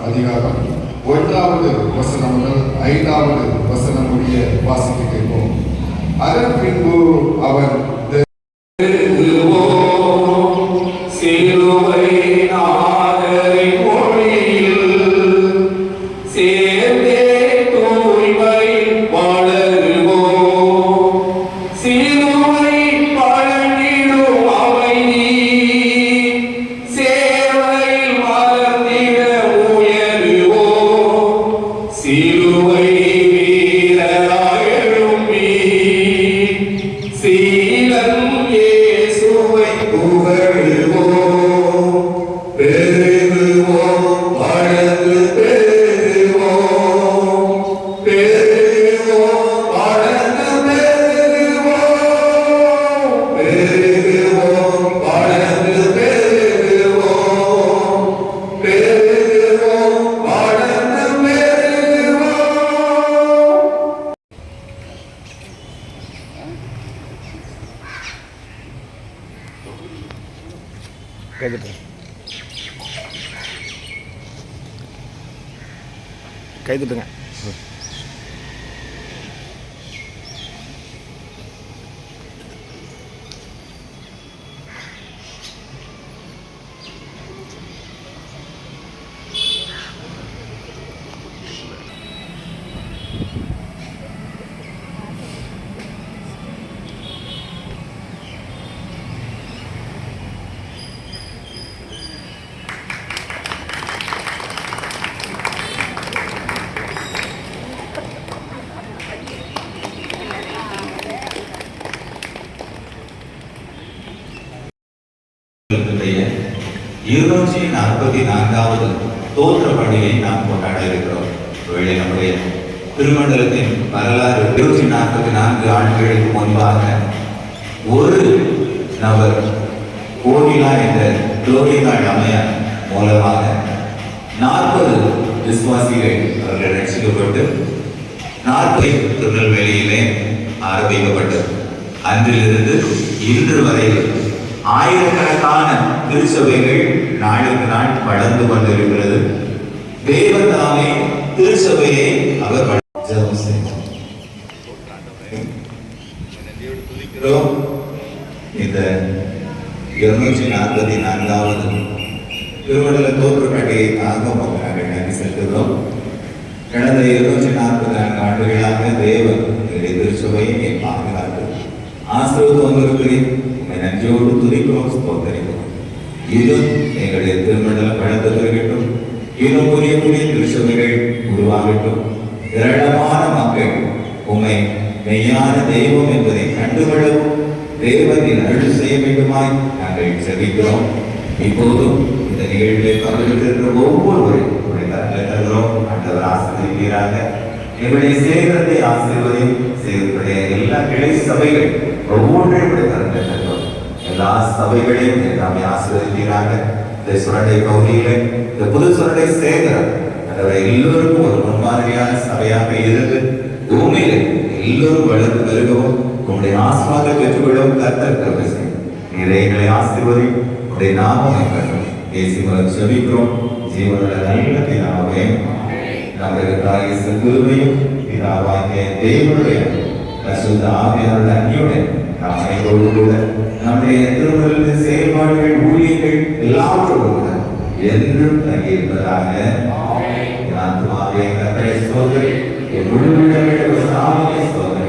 அதிகாரம் 1வது வசனம் முதல் 5வது வசனம் முடிய வாசிக்க கேட்போம். அதன் பின்பு அவன் கைதுட்டுங்க. இருநூற்றி 44வது தோற்ற பண்டிகையை நாம் கொண்டாட இருக்கிறோம். ஒருவேளை நம்முடைய திருமண்டலத்தின் வரலாறு 244 ஆண்டுகளுக்கு முன்பாக ஒரு நபர் கோவிலா என்ற குளோரிகாள் அம்மையார் மூலமாக 40 விசுவாசிகள் அவர்கள் ரட்சிக்கப்பட்டு 40 திருநெல்வேலியிலே ஆரம்பிக்கப்பட்டது. அன்றிலிருந்து இன்று வரை ஆயிரக்கணக்கான திருச்சபைகள் நாளுக்கு நாள் வளர்ந்து கொண்டிருக்கிறது. தேவன் தாமே திருச்சபையை அவர் இந்த 244வது திருமண்டல தோற்ற பண்டிகைக்காக நாங்கள் நன்றி செலுத்துகிறோம். கடந்த 244 ஆண்டுகளாக தேவன் திருச்சபையை பாதுகாத்து ஆசிரியர் வந்திருக்கிறேன். நன்றியோடு துதிக்கிறோம், ஸ்தோத்திரிக்கிறோம். இது எங்களுடைய திருமண்டல பழத்தை பெருகட்டும். இன்னும் புதிய புதிய திருச்சபைகள் உருவாகட்டும். ஏராளமான மக்கள் உண்மை மெய்யான தெய்வம் என்பதை கண்டுகொள்ளவும் தேவனின் அருள் செய்ய வேண்டுமாய் நாங்கள் செபிக்கிறோம். இப்போதும் இந்த நிகழ்விலே பங்கெடுக்கின்ற ஒவ்வொருவரும் தருகிறோம். ஆண்டவர் ஆசீர்வதிப்பீராக. எங்களுடைய சேகரத்தை ஆசீர்வதி சேகருடைய எல்லா கிளை சபைகள் ஒவ்வொன்றையும் தருகிறோம். எல்லா சபைகளையும் எல்லாமே ஆசீர்வதிப்பீராக. இந்த சுரண்டை பகுதியில இந்த புது சுரண்டை சேகரம் எல்லோருக்கும் ஒரு முன்மாதிரியான சபையாக இருந்து பூமியில எல்லோரும் வளர்ந்து பெருகவும் உங்களுடைய ஆசீர்வாதத்தை பெற்றுக்கொள்ளவும் கர்த்தர் எங்களை ஆசீர்வதி உங்களுடைய நாமம் பேசி செபிக்கிறோம். ஜீவனுள்ள நல்ல பிதாவே, நம்மளுக்காக கிருபையும் பிதாவாகிய தேவனுடைய பரிசுத்த ஆவியானவருடைய அன்பியுடன் நாம் அனைவரோடு கூட நம்முடைய திருமணத்தின் செயல்பாடுகள் ஊழியர்கள் எல்லாவற்றோடு கூட என்றும் தங்கியிருப்பதாக. ஆத்துமாவே கர்த்தரை ஸ்தோத்திரி, என் முழு உள்ளமே ஸ்தோத்திரி.